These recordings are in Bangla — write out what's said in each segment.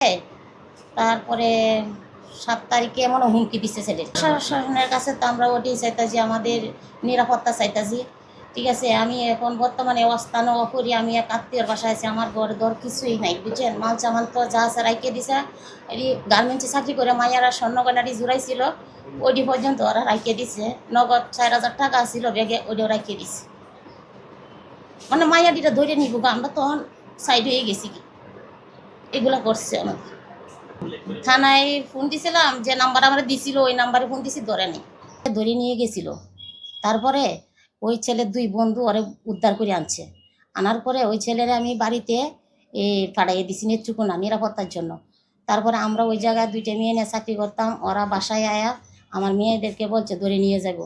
তারপরে 7 তারিখে এমনও হুমকি দিচ্ছে ছেলে। প্রশাসনের কাছে তো আমরা ওটাই চাইতাছি, আমাদের নিরাপত্তা চাইতাছি। ঠিক আছে, আমি এখন বর্তমানে অস্থান অপরি, আমি এক আত্মীয়র বাসায় আছি, আমার ঘর দর কিছুই নাই, বুঝছেন। মাল চামাল তো যা আছে রাইকে দিছে। এই গার্মেন্টসে চাকরি করে মাইয়ারা স্বর্ণগয়নাটি জুড়াইছিল, ওইটি পর্যন্ত ওরা রাইকে দিছে। নগদ 4,000 টাকা ছিল ব্যাগে, ওইটাও রাইকে দিছে। মানে মাইয়াটিটা ধরে নিব, আমরা তখন সাইড হয়ে গেছি কি এগুলা করছে আমাদের। থানায় ফোন দিছিলাম, যে নাম্বার আমরা দিছিল ওই নাম্বারে ফোন দিছি, ধরে নেই, ধরে নিয়ে গেছিল। তারপরে ওই ছেলের 2 বন্ধু ওরে উদ্ধার করে আনছে। আনার পরে ওই ছেলেরা আমি বাড়িতে পাঠাইয়ে দিছি নেত্রকোনা নিরাপত্তার জন্য। তারপরে আমরা ওই জায়গায় 2টা মেয়ে নিয়ে চাকরি করতাম, ওরা বাসায় আয়া আমার মেয়েদেরকে বলছে ধরে নিয়ে যাব।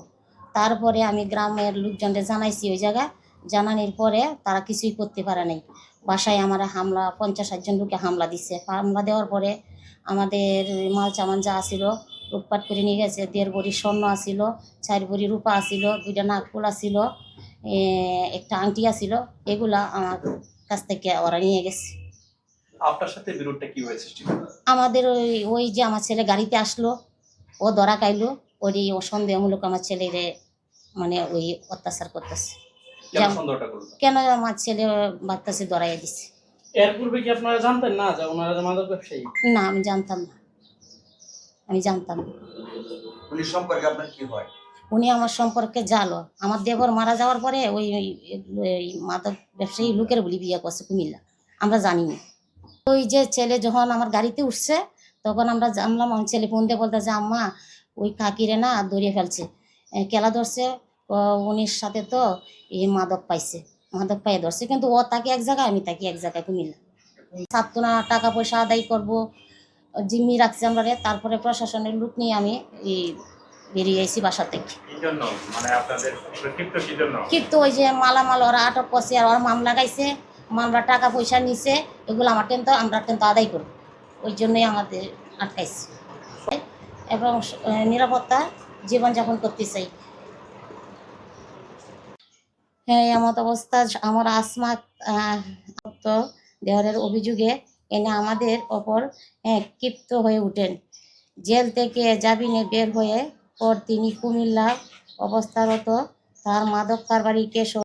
তারপরে আমি গ্রামের লোকজনদের জানাইছি, ওই জায়গায় জানানোর পরে তারা কিছুই করতে পারে নাই। বাসায় আমার হামলা, 50-60 জন লোকে হামলা দিচ্ছে। হামলা দেওয়ার পরে আমাদের মাল চামান যা আসিল লুটপাট করে নিয়ে গেছে। 1.5 ভরি স্বর্ণ আসিল, 4 ভরি রূপা আসিল, 2টা নাকফুল আসিল, একটা আংটি আসিল। এগুলা আমার কাছ থেকে ওরা নিয়ে গেছে। আপনার সাথে বিরোধটা কিভাবে সৃষ্টি হলো? আমাদের ওই যে আমার ছেলে গাড়িতে আসলো, ও ধরা খাইলো, ওরই ও সন্দেহমূলক আমার ছেলেরে মানে ওই অত্যাচার করতেছে। কেন সন্দেহটা করলো? কেন আমার ছেলে বাচ্চাছে ধরাইয়া দিছে। এর পূর্বে কি আপনারা জানতেন না যে ওনারা মাদক ব্যবসায়ী? না, আমি জানতাম না, আমি জানতাম না। উনি সম্পর্কে আপনার কি হয়? উনি আমার সম্পর্কে জালো। আমার দেবর মারা যাওয়ার পরে ওই মাদক ব্যবসায়ী লোকের বলি বিয়ে করছে কুমিল্লা, আমরা জানি না। ওই যে ছেলে যখন আমার গাড়িতে উঠছে তখন আমরা জানলাম, আমার ছেলে ফোন দিয়ে বলতে যে আম্মা ওই কাকিরে না ধরিয়ে ফেলছে, কেলা ধরছে, উনির সাথে তো এই মাদক পাইছে, মাদক পাইয়ে ধরছে। কিন্তু ও তাকে এক জায়গায়, আমি তাকে এক জায়গায় কুমিল্লা। ছাত্র না টাকা পয়সা আদায় করবো জিম্মি রাখছে আমরা। তারপরে প্রশাসনের লোক নিয়ে আমি বেরিয়ে এসেছি বাসা থেকে। কিন্তু ওই যে মালামাল ওরা আটক করছে, আর ওরা মামলা গাইছে, মামলা টাকা পয়সা নিছে, এগুলো আমার আমরা কিন্তু আদায় করব, ওই জন্যই আমাদের আটকাইছে। এবং নিরাপত্তা জীবনযাপন করতে চাই। হ্যাঁ, এমত অবস্থা আমার আসমা দেওয়ারের অভিযোগে এনে আমাদের ওপর ক্ষিপ্ত হয়ে ওঠেন। জেল থেকে জামিনে বের হয়ে পর তিনি কুমিল্লা অবস্থারত তার মাদক কারবারিকে